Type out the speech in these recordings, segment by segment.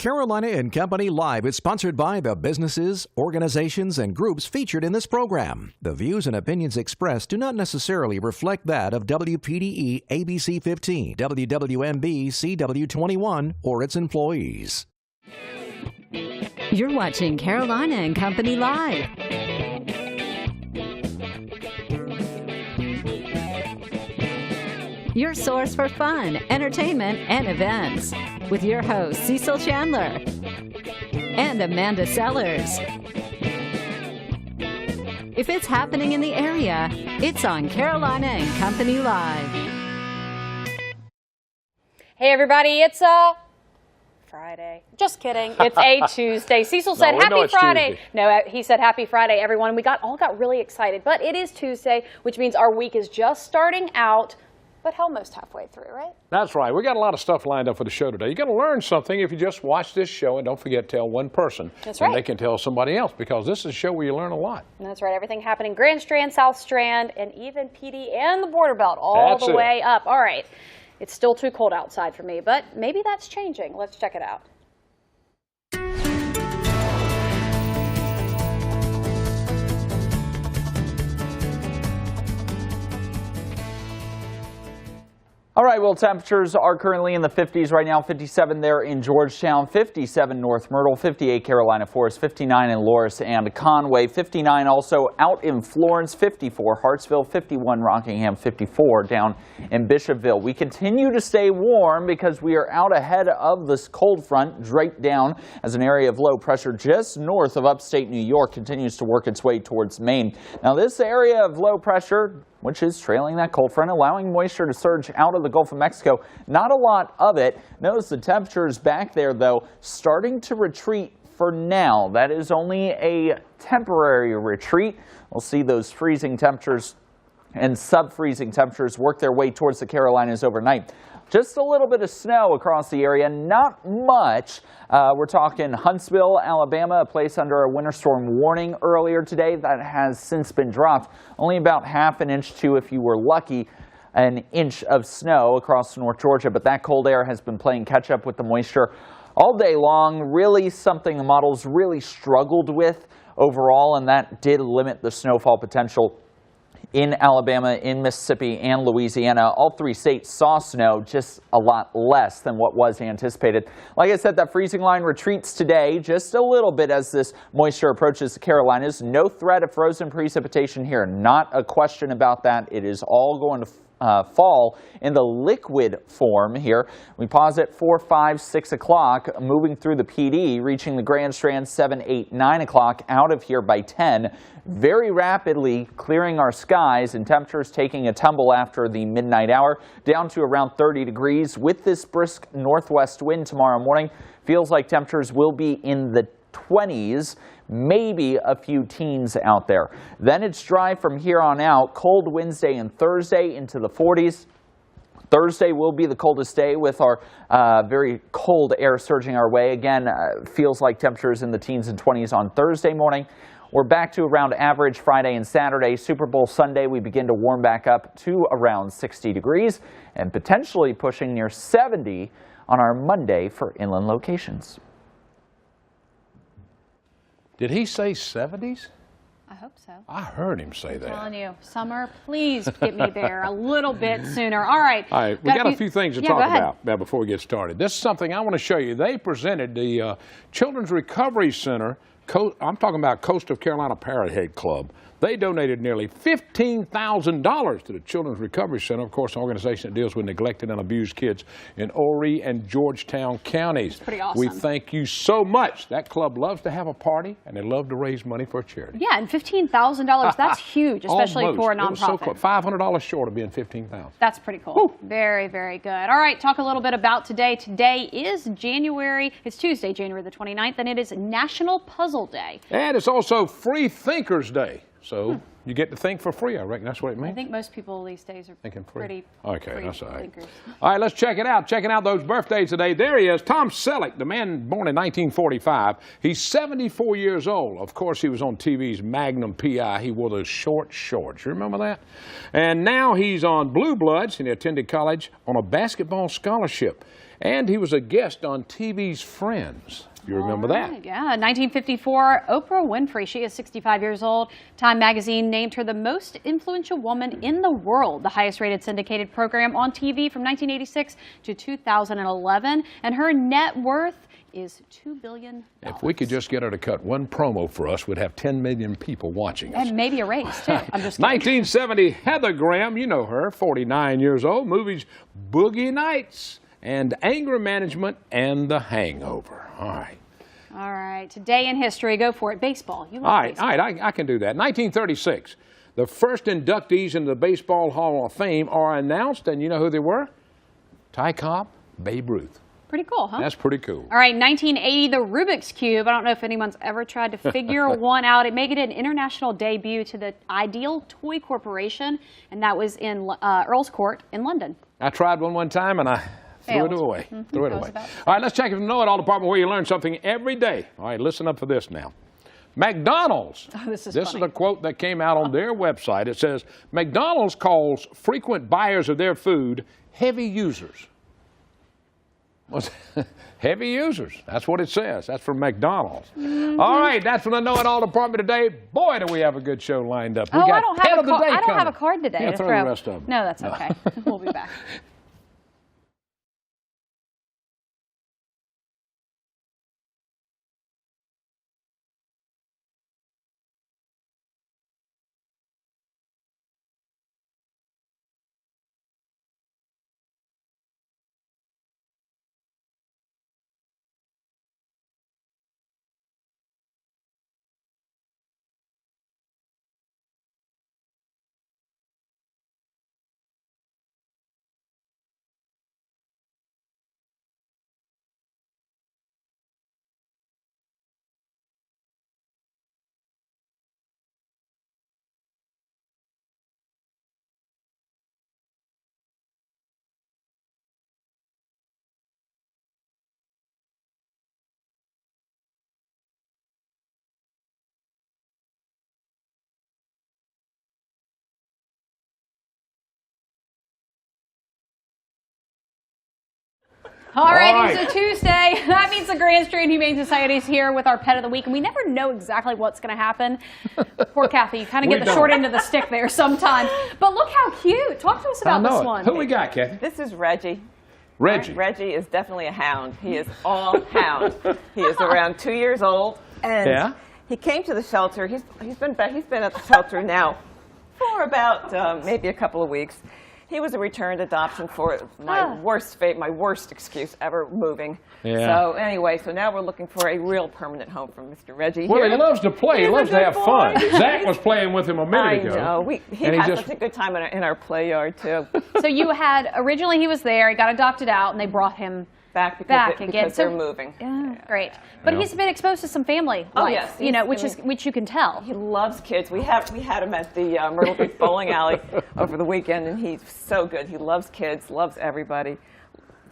Carolina and Company Live is sponsored by the businesses, organizations, and groups featured in this program. The views and opinions expressed do not necessarily reflect that of WPDE ABC 15, WWMB CW21, or its employees. You're watching Carolina and Company Live. Your source for fun, entertainment, and events. With your hosts, Cecil Chandler and Amanda Sellers. If it's happening in the area, it's on Carolina and Company Live. Hey everybody, it's Friday. Just kidding. It's a Tuesday. Cecil said happy Friday. Tuesday. No, he said happy Friday, everyone. We all got really excited, but it is Tuesday, which means our week is just starting out, but almost halfway through, right? That's right. We got a lot of stuff lined up for the show today. You're going to learn something if you just watch this show, and don't forget to tell one person. That's right. And they can tell somebody else, because this is a show where you learn a lot. And that's right. Everything happening Grand Strand, South Strand, and even PD and the Border Belt all the way up. All right. It's still too cold outside for me, but maybe that's changing. Let's check it out. All right, well, temperatures are currently in the 50s right now. 57 there in Georgetown, 57 North Myrtle, 58 Carolina Forest, 59 in Loris and Conway, 59 also out in Florence, 54 Hartsville, 51 Rockingham, 54 down in Bishopville. We continue to stay warm because we are out ahead of this cold front draped down as an area of low pressure just north of upstate New York continues to work its way towards Maine. Now, this area of low pressure, which is trailing that cold front, allowing moisture to surge out of the Gulf of Mexico. Not a lot of it. Notice the temperatures back there, though, starting to retreat for now. That is only a temporary retreat. We'll see those freezing temperatures and sub-freezing temperatures work their way towards the Carolinas overnight. Just a little bit of snow across the area, not much. We're talking Huntsville, Alabama, a place under a winter storm warning earlier today that has since been dropped. Only about half an inch to, if you were lucky, an inch of snow across North Georgia. But that cold air has been playing catch up with the moisture all day long. Really something the models really struggled with overall, and that did limit the snowfall potential in Alabama, in Mississippi, and Louisiana. All three states saw snow, just a lot less than what was anticipated. Like I said, that freezing line retreats today just a little bit as this moisture approaches the Carolinas. No threat of frozen precipitation here. Not a question about that. It is all going to fall in the liquid form here. We pause at 4, 5, 6 o'clock, moving through the PD, reaching the Grand Strand 7, 8, 9 o'clock, out of here by 10, very rapidly clearing our skies and temperatures taking a tumble after the midnight hour, down to around 30 degrees with this brisk northwest wind tomorrow morning. Feels like temperatures will be in the 20s, maybe a few teens out there. Then it's dry from here on out. Cold Wednesday and Thursday into the 40s. Thursday will be the coldest day with our very cold air surging our way. Again, feels like temperatures in the teens and 20s on Thursday morning. We're back to around average Friday and Saturday. Super Bowl Sunday, we begin to warm back up to around 60 degrees and potentially pushing near 70 on our Monday for inland locations. Did he say 70s? I hope so. I heard him say that. I'm telling you, summer, please get me there a little bit sooner. All right. All right, we got a few things to talk about before we get started. This is something I want to show you. They presented the Children's Recovery Center. I'm talking about Coast of Carolina Parrothead Club. They donated nearly $15,000 to the Children's Recovery Center, of course, an organization that deals with neglected and abused kids in Horry and Georgetown counties. That's pretty awesome. We thank you so much. That club loves to have a party, and they love to raise money for a charity. Yeah, and $15,000, that's huge, especially for a nonprofit. It was so cool. $500 short of being $15,000. That's pretty cool. Woo. Very, very good. All right, talk a little bit about today. Today is it's Tuesday, January the 29th, and it is National Puzzle Day. And it's also Free Thinkers Day. So you get to think for free, I reckon that's what it means. I think most people these days are thinking free. Pretty okay, free that's all right. thinkers. All right, let's check it out. Checking out those birthdays today. There he is, Tom Selleck, the man born in 1945. He's 74 years old. Of course, he was on TV's Magnum P.I. He wore those short shorts. You remember that? And now he's on Blue Bloods, and he attended college on a basketball scholarship. And he was a guest on TV's Friends. You remember that? Yeah, 1954, Oprah Winfrey. She is 65 years old. Time magazine named her the most influential woman in the world, the highest rated syndicated program on TV from 1986 to 2011. And her net worth is $2 billion. If we could just get her to cut one promo for us, we'd have 10 million people watching us. And maybe a raise, too. I'm just kidding. 1970, Heather Graham, you know her, 49 years old, movies Boogie Nights and Anger Management and The Hangover. All right. All right. Today in history, go for it. Baseball. You love baseball. All right, I can do that. 1936, the first inductees into the Baseball Hall of Fame are announced, and you know who they were? Ty Cobb, Babe Ruth. Pretty cool, huh? That's pretty cool. All right, 1980, the Rubik's Cube. I don't know if anyone's ever tried to figure one out. It made it an international debut to the Ideal Toy Corporation, and that was in Earl's Court in London. I tried one time, and I threw it away. Threw it away. All right, let's check the Know It All department where you learn something every day. All right, listen up for this now. McDonald's. Oh, this is a quote that came out on their website. It says, McDonald's calls frequent buyers of their food heavy users. Heavy users. That's what it says. That's from McDonald's. All right, that's from the Know It All department today. Boy, do we have a good show lined up. We got I don't have a card today. Yeah, throw the rest of them. No, that's okay. We'll be back. All right, it's a Tuesday. That means the Grand Street Humane Society is here with our Pet of the Week, and we never know exactly what's going to happen. Poor Kathy, you kind of get the short end of the stick there sometimes. But look how cute. Talk to us about this one. Who we got, Kathy? This is Reggie. Reggie. Reggie is definitely a hound. He is all hound. He is around 2 years old, and he came to the shelter. He's been at the shelter now for about maybe a couple of weeks. He was a returned adoption for my worst excuse ever, moving. Yeah. So anyway, so now we're looking for a real permanent home for Mr. Reggie. Well, he loves to play. He loves to have fun. Zach was playing with him a minute ago. I know. He had such a good time in our play yard, too. So you had, originally he was there, he got adopted out, and they brought him back again. Because they're moving. Yeah, great. But he's been exposed to some family life, yes, you know, which you can tell. He loves kids. We had him at the Myrtle Beach Bowling Alley over the weekend, and he's so good. He loves kids, loves everybody.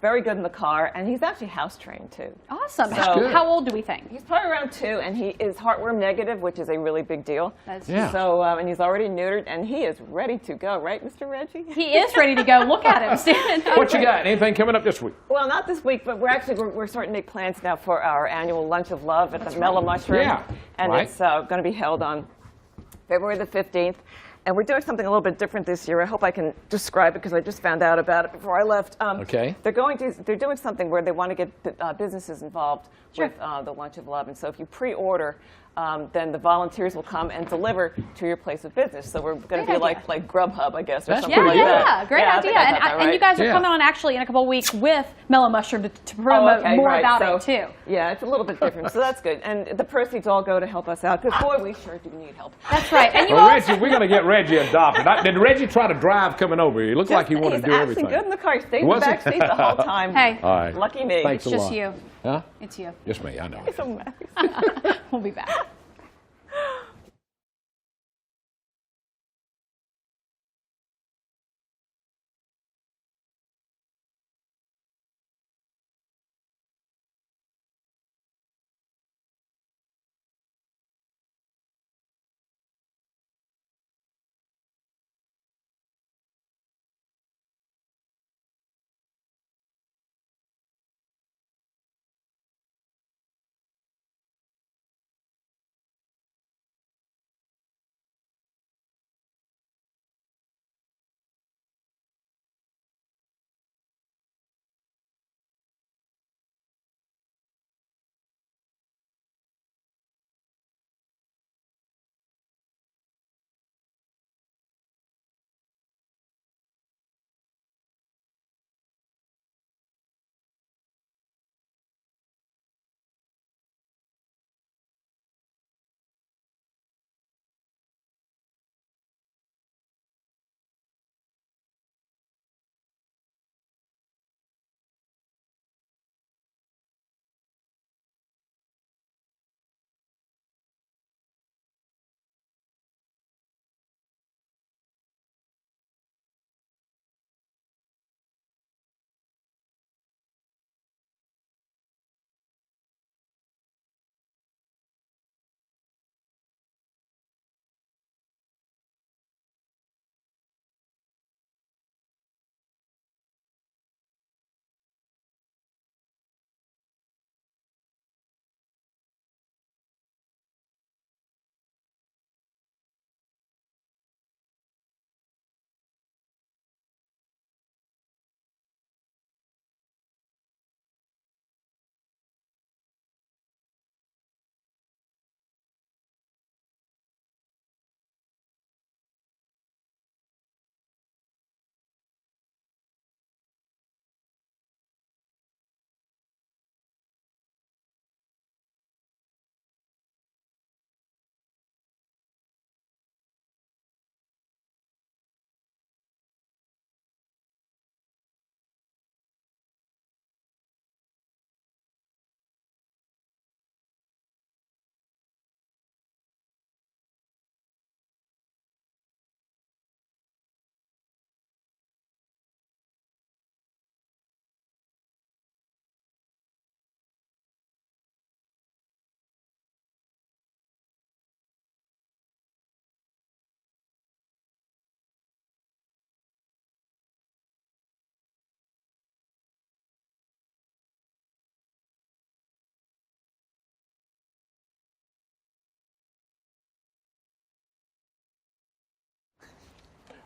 Very good in the car, and he's actually house trained too. Awesome. So, how old do we think? He's probably around 2, and he is heartworm negative, which is a really big deal. So, and he's already neutered, and he is ready to go, right, Mr. Reggie? He is ready to go. Look at him, Stephen. What you got? Anything coming up this week? Well, not this week, but we're starting to make plans now for our annual Lunch of Love at the Mellow Mushroom, and it's going to be held on February the 15th. And we're doing something a little bit different this year. I hope I can describe it because I just found out about it before I left. They're doing something where they want to get businesses involved with the Lunch of Love. And so if you pre-order, then the volunteers will come and deliver to your place of business. So we're going to be like Grubhub, I guess, or something like that. Great idea. And you guys are coming on actually in a couple of weeks with Mellow Mushroom to promote more about it too. Yeah, it's a little bit different, so that's good. And the proceeds all go to help us out because boy, we sure do need help. That's right. And Reggie, we're going to get Reggie adopted. Did Reggie try to drive coming over here? He looked like he wanted to do everything. He's actually good in the car. He stayed in the back seat the whole time. Hey, all right. Lucky me. Thanks it's just you. Huh? It's you. Just me. I know. It's so nice. We'll be back.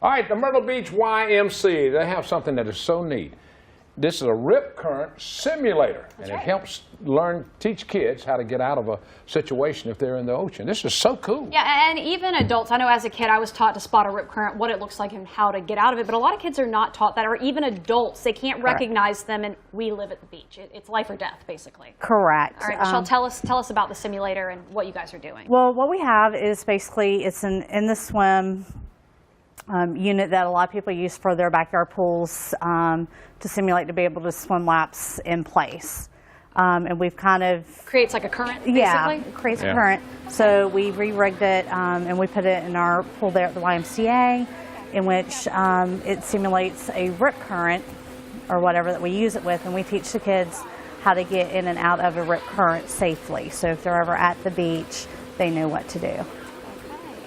All right, the Myrtle Beach YMCA, they have something that is so neat. This is a rip current simulator, and it helps teach kids how to get out of a situation if they're in the ocean. This is so cool. Yeah, and even adults. I know as a kid I was taught to spot a rip current, what it looks like and how to get out of it, but a lot of kids are not taught that, or even adults. They can't recognize them, and we live at the beach. It's life or death, basically. Correct. All right, Michelle, tell us about the simulator and what you guys are doing. Well, what we have is basically it's an in the swim unit that a lot of people use for their backyard pools to simulate to be able to swim laps in place. And we've kind of... Creates like a current, basically? Yeah, it creates a current. So we re-rigged it and we put it in our pool there at the YMCA, in which it simulates a rip current or whatever that we use it with, and we teach the kids how to get in and out of a rip current safely. So if they're ever at the beach, they know what to do.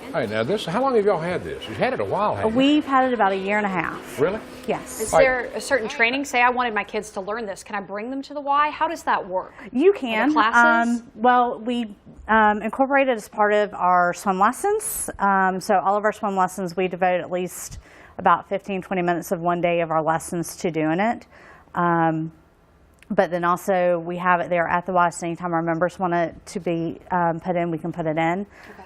All right, now how long have y'all had this? You've had it a while, haven't you? We've had it about a year and a half. Really? Yes. Is there a certain training? Say I wanted my kids to learn this. Can I bring them to the Y? How does that work? You can. Classes? Well, we incorporated as part of our swim lessons. So all of our swim lessons, we devote at least about 15, 20 minutes of one day of our lessons to doing it. But then also we have it there at the Y, so anytime our members want it to be put in, we can put it in. Okay.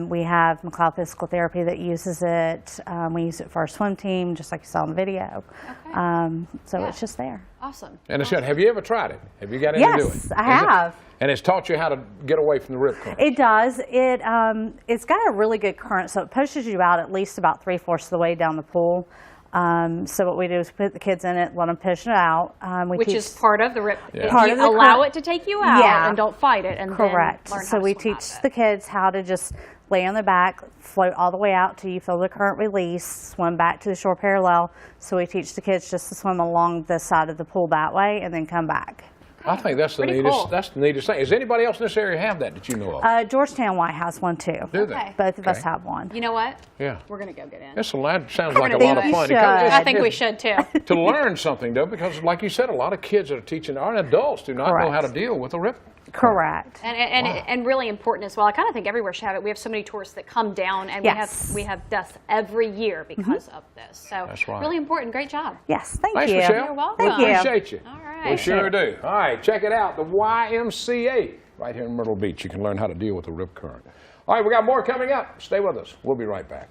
We have McLeod Physical Therapy that uses it. We use it for our swim team, just like you saw in the video. Okay. So it's just there. Awesome. And it's good. Have you ever tried it? Have you got in to do it? Yes, I have. And it's taught you how to get away from the rip current? It does. It's got a really good current, so it pushes you out at least about 3/4 of the way down the pool. So what we do is put the kids in it, let them push it out. Which is part of the rip. Yeah. Part of the allow it to take you out and don't fight it. And correct. Then learn so how we to swim teach out of the it. kids how to just lay on their back, float all the way out till you feel the current release, swim back to the shore parallel. So we teach the kids just to swim along the side of the pool that way and then come back. I think that's the neatest thing. Does anybody else in this area have that you know of? Georgetown Y has one too. Do they? Both of us have one. You know what? Yeah. We're going to go get in. That sounds like a lot of fun. I think we should too. To learn something though, because like you said, a lot of kids that are teaching, our adults do not know how to deal with a rip. Correct. And really important as well. I kind of think everywhere should have it. We have so many tourists that come down, and we have deaths every year because of this. So that's right. Really important. Great job. Yes, thanks you. Michelle. You're welcome. Thank you. Appreciate you. All right. We sure do. All right, check it out. The YMCA right here in Myrtle Beach. You can learn how to deal with the rip current. All right, we got more coming up. Stay with us. We'll be right back.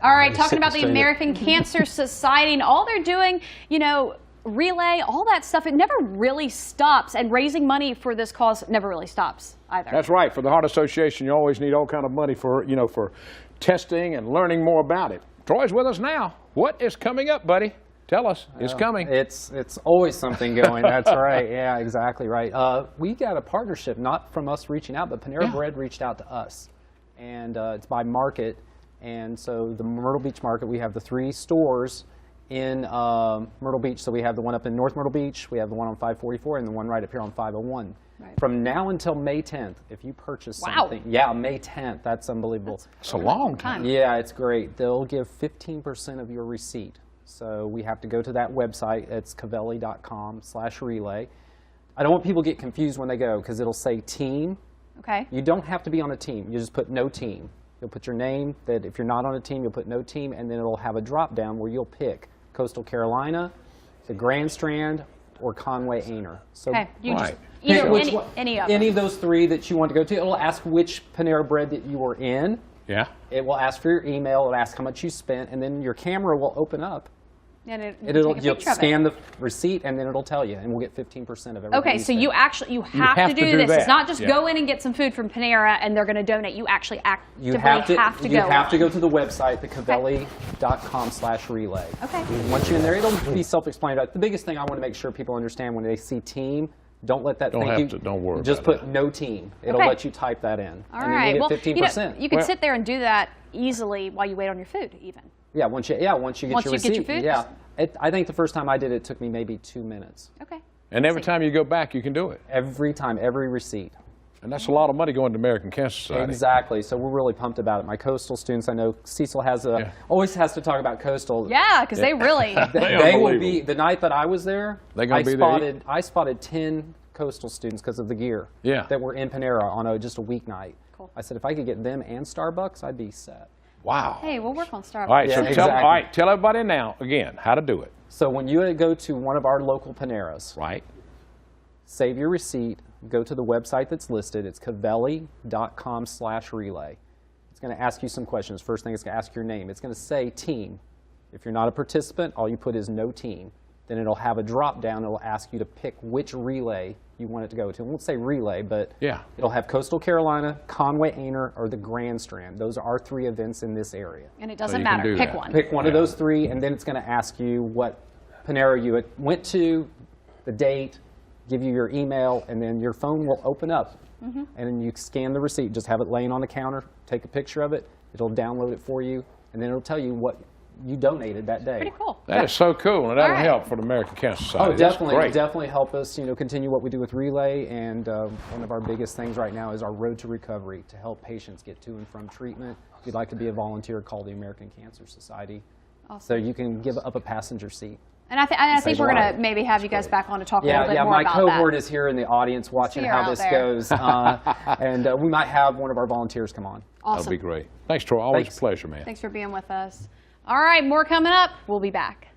All right, talking about the American Cancer Society and all they're doing, you know, relay, all that stuff, it never really stops. And raising money for this cause never really stops either. That's right. For the Heart Association, you always need all kind of money for, you know, for testing and learning more about it. Troy's with us now. What is coming up, buddy? Tell us. It's coming. It's always something going. That's right. Yeah, exactly right. We got a partnership, not from us reaching out, but Panera Bread reached out to us. And it's by market. And so the Myrtle Beach market, we have the 3 stores in Myrtle Beach. So we have the one up in North Myrtle Beach, we have the one on 544, and the one right up here on 501. Right. From now until May 10th, if you purchase something, yeah, May 10th, that's unbelievable. It's a long time. Yeah, it's great. They'll give 15% of your receipt. So we have to go to that website. It's cavelli.com/relay. I don't want people to get confused when they go because it'll say team. Okay. You don't have to be on a team. You just put no team. You'll put your name, that if you're not on a team, you'll put no team, and then it'll have a drop down where you'll pick Coastal Carolina, the Grand Strand, or Conway Aner. So you just either any of those three that you want to go to. It'll ask which Panera Bread that you were in. Yeah. It will ask for your email. It'll ask how much you spent, and then your camera will open up. And you'll scan the receipt, and then it'll tell you, and we'll get 15% of everything. Okay, so you have to do this. It's not just go in and get some food from Panera, and they're going to donate. You actually actively have to go. You have to go to the website, the cavelli.com/relay. Okay. Once you're in there, it'll be self-explanatory. The biggest thing I want to make sure people understand when they see team, don't let that think you. Don't worry. Just put no team. It'll let you type that in. All right. Well, 15%. You can sit there and do that easily while you wait on your food, even. Yeah, once you get your receipt. Food? Yeah. I think the first time I did it, took me maybe 2 minutes. Okay. And every time you go back, you can do it. Every time, every receipt. And that's a lot of money going to American Cancer Society. Exactly. So we're really pumped about it. My Coastal students, I know Cecil always has to talk about Coastal. Yeah, because they really. They will be, the night that I was there, I spotted 10 Coastal students because of the gear that were in Panera on just a weeknight. Cool. I said, if I could get them and Starbucks, I'd be set. Wow. Hey, we'll work on Starbucks. All right, tell everybody now, again, how to do it. So when you go to one of our local Paneras, save your receipt, go to the website that's listed. It's cavelli.com/relay. It's going to ask you some questions. First thing, it's going to ask your name. It's going to say team. If you're not a participant, all you put is no team. Then it'll have a drop down. It'll ask you to pick which relay you want it to go to. It won't say relay, but it'll have Coastal Carolina, Conway Aner, or the Grand Strand. Those are our 3 events in this area. And it doesn't matter. Pick one. Pick one of those 3, and then it's going to ask you what Panera you went to, the date, give you your email, and then your phone will open up. And then you scan the receipt. Just have it laying on the counter. Take a picture of it. It'll download it for you, and then it'll tell you what you donated that day. Pretty cool. That is so cool, and that'll help for the American Cancer Society. Oh, definitely. It'll definitely help us, continue what we do with Relay, and one of our biggest things right now is our Road to Recovery, to help patients get to and from treatment. If you'd like to be a volunteer, call the American Cancer Society. Awesome. So you can give up a passenger seat. And I think we're going to maybe have you guys back on to talk a little bit more about that. Yeah, my cohort is here in the audience watching how this goes. And we might have one of our volunteers come on. Awesome. That'll be great. Thanks, Troy. Always a pleasure, man. Thanks for being with us. All right, more coming up. We'll be back.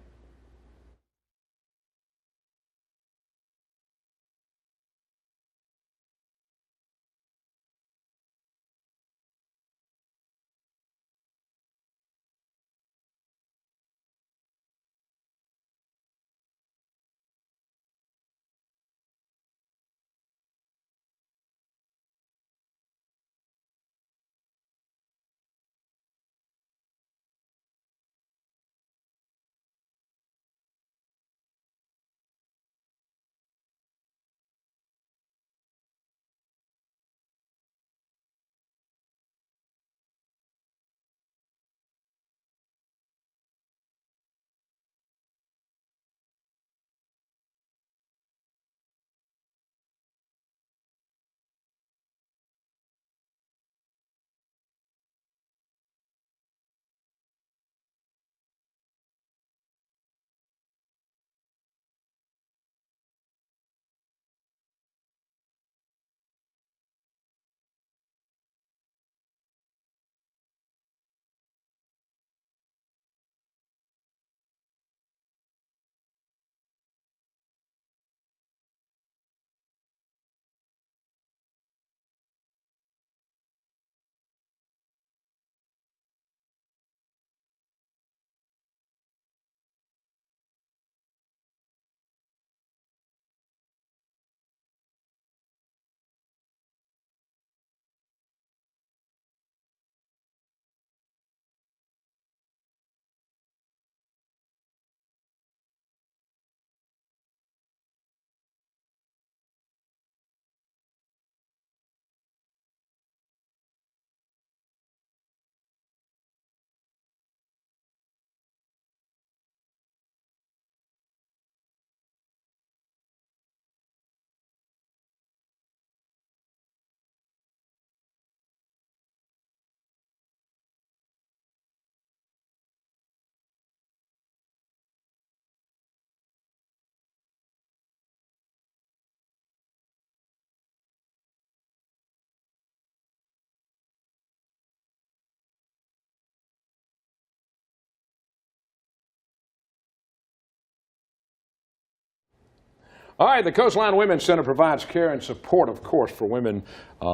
All right, the Coastline Women's Center provides care and support, of course, for women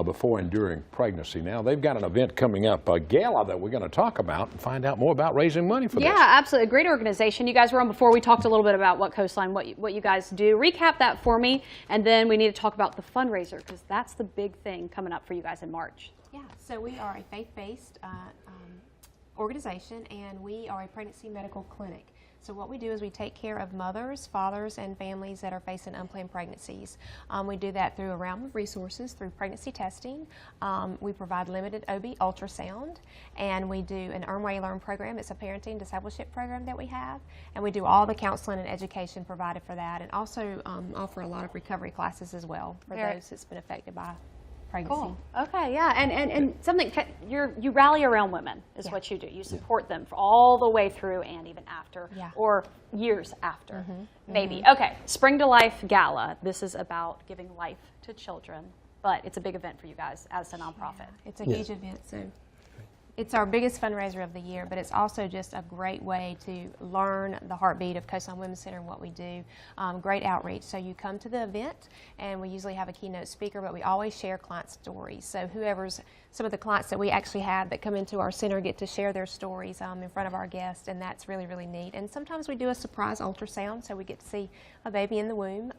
before and during pregnancy. Now, they've got an event coming up, a gala that we're going to talk about and find out more about raising money for this. Yeah, absolutely. A great organization. You guys were on before. We talked a little bit about what Coastline, what you guys do. Recap that for me, and then we need to talk about the fundraiser, because that's the big thing coming up for you guys in March. Yeah, so we are a faith-based organization, and we are a pregnancy medical clinic. So what we do is we take care of mothers, fathers, and families that are facing unplanned pregnancies. We do that through a realm of resources, through pregnancy testing. We provide limited OB ultrasound, and we do an Earn Way Learn program. It's a parenting discipleship program that we have, and we do all the counseling and education provided for that, and also offer a lot of recovery classes as well for those that's been affected by pregnancy. Cool. Okay, yeah, and something, you rally around women is what you do. You support them for all the way through and even after, or years after, maybe. Okay, Spring to Life Gala. This is about giving life to children, but it's a big event for you guys as a nonprofit. It's a huge event, so it's our biggest fundraiser of the year, but it's also just a great way to learn the heartbeat of Coastline Women's Center and what we do. Great outreach. So you come to the event, and we usually have a keynote speaker, but we always share client stories. So some of the clients that we actually have that come into our center get to share their stories in front of our guests, and that's really, really neat. And sometimes we do a surprise ultrasound, so we get to see a baby in the womb.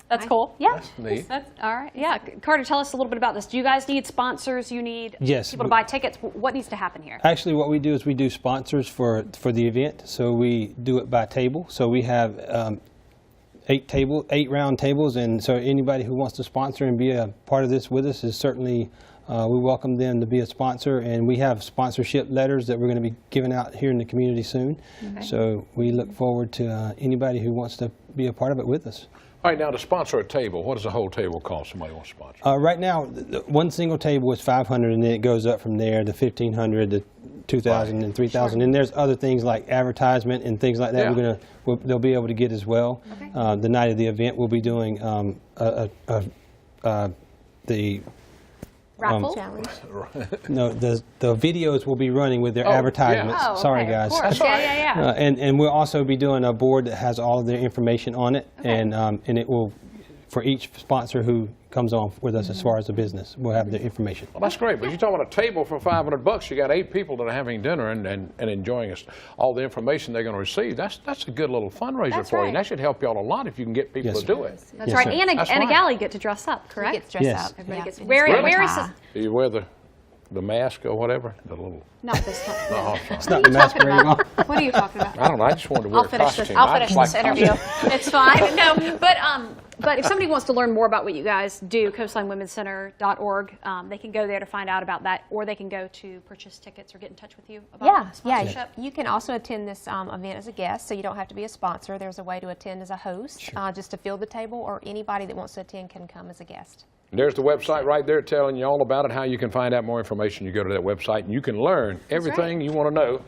That's cool. Yeah. That's neat. That's all right. Yeah. Carter, tell us a little bit about this. Do you guys need sponsors? You need people to buy tickets? What needs to happen here? Actually, what we do is we do sponsors for the event. So we do it by table. So we have 8 round tables, and so anybody who wants to sponsor and be a part of this with us is certainly we welcome them to be a sponsor, and we have sponsorship letters that we're going to be giving out here in the community soon. Okay. So we look forward to anybody who wants to be a part of it with us. All right, now to sponsor a table, what does a whole table cost somebody wants to sponsor? Right now, one single table is $500, and then it goes up from there to $1,500 to $2,000 and $3,000. And there's other things like advertisement and things like that they'll be able to get as well. Okay. The night of the event, we'll be doing the raffle challenge. No, the videos will be running with their advertisements. Yeah. Sorry, guys. That's right. Yeah. And we'll also be doing a board that has all of their information on it, and it will, for each sponsor who comes on with us as far as the business, we'll have the information. Well, that's great, but you're talking about a table for $500. You got 8 people that are having dinner and enjoying all the information they're going to receive. That's a good little fundraiser for you. And that should help y'all a lot if you can get people to do it. That's right. And a gala, you get to dress up, correct? You get to dress up. Everybody gets where is this? Do you wear the mask or whatever? The little. Not this time. No, it's not the masquerade. What are you talking about? I don't know. I just wanted to wear a costume. I'll finish this interview. It's fine. No, but if somebody wants to learn more about what you guys do, coastlinewomencenter.org, they can go there to find out about that, or they can go to purchase tickets or get in touch with you about sponsorship. You can also attend this event as a guest, so you don't have to be a sponsor. There's a way to attend as a host, just to fill the table, or anybody that wants to attend can come as a guest. There's the website right there telling you all about it, how you can find out more information. You go to that website and you can learn everything you want to know.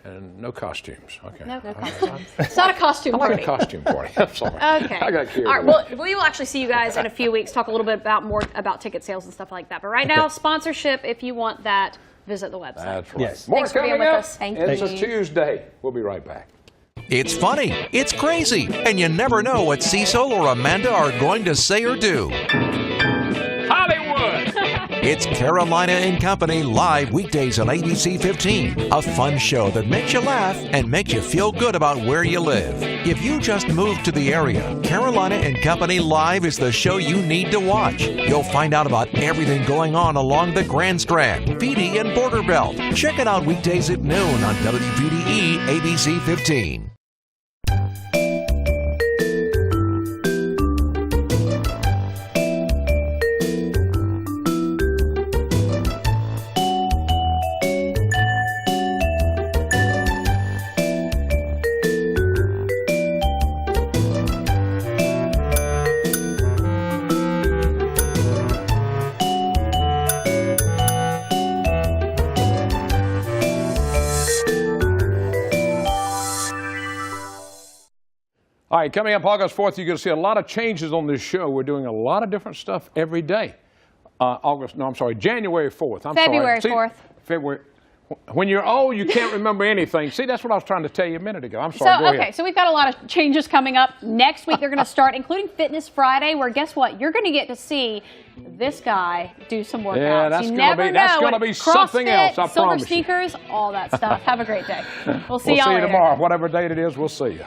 And no costumes. Okay. No costumes. It's not a costume party. Not a costume party. I'm sorry. Okay. I got carried away. All right. Well, we will actually see you guys in a few weeks. Talk a little bit more about ticket sales and stuff like that. But right now, sponsorship. If you want that, visit the website. That's right. Yes. More Thanks for being with us. Thank you. It's a Tuesday. We'll be right back. It's funny, it's crazy, and you never know what Cecil or Amanda are going to say or do. Hollywood! It's Carolina and Company live weekdays on ABC 15. A fun show that makes you laugh and makes you feel good about where you live. If you just moved to the area, Carolina and Company Live is the show you need to watch. You'll find out about everything going on along the Grand Strand, PD, and Border Belt. Check it out weekdays at noon on WPDE ABC 15. All right, coming up August 4th, you're going to see a lot of changes on this show. We're doing a lot of different stuff every day. January 4th. February 4th. February. When you're old, you can't remember anything. See, that's what I was trying to tell you a minute ago. I'm sorry. So, Go ahead. so we've got a lot of changes coming up. Next week, they're going to start, including Fitness Friday, where guess what? You're going to get to see this guy do some workouts. Yeah, that's going to be something else, I silver promise sneakers, all that stuff. Have a great day. We'll see We'll y'all see you later. tomorrow. Whatever date it is, we'll see you.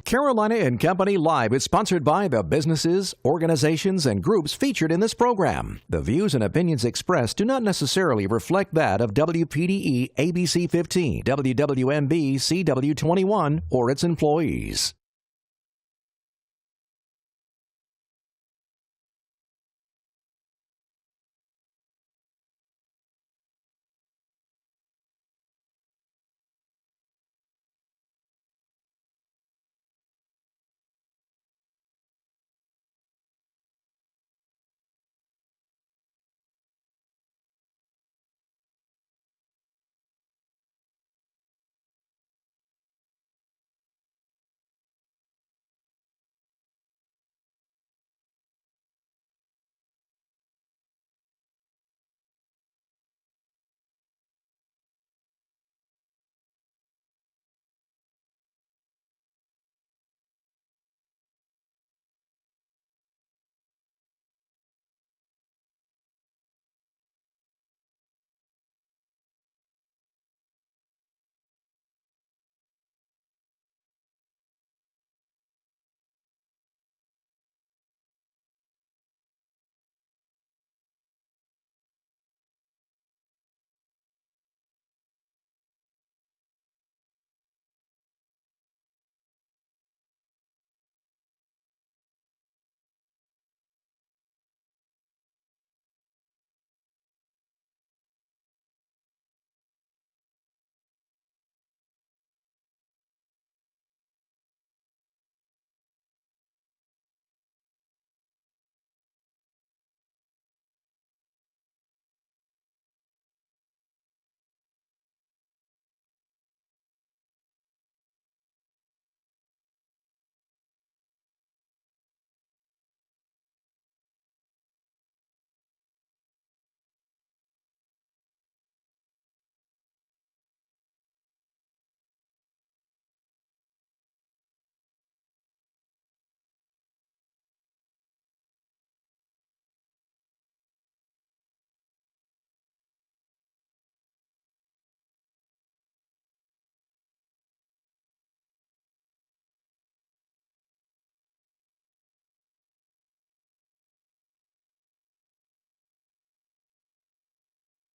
Carolina and Company Live is sponsored by the businesses, organizations, and groups featured in this program. The views and opinions expressed do not necessarily reflect that of WPDE ABC 15, WWMB CW 21, or its employees.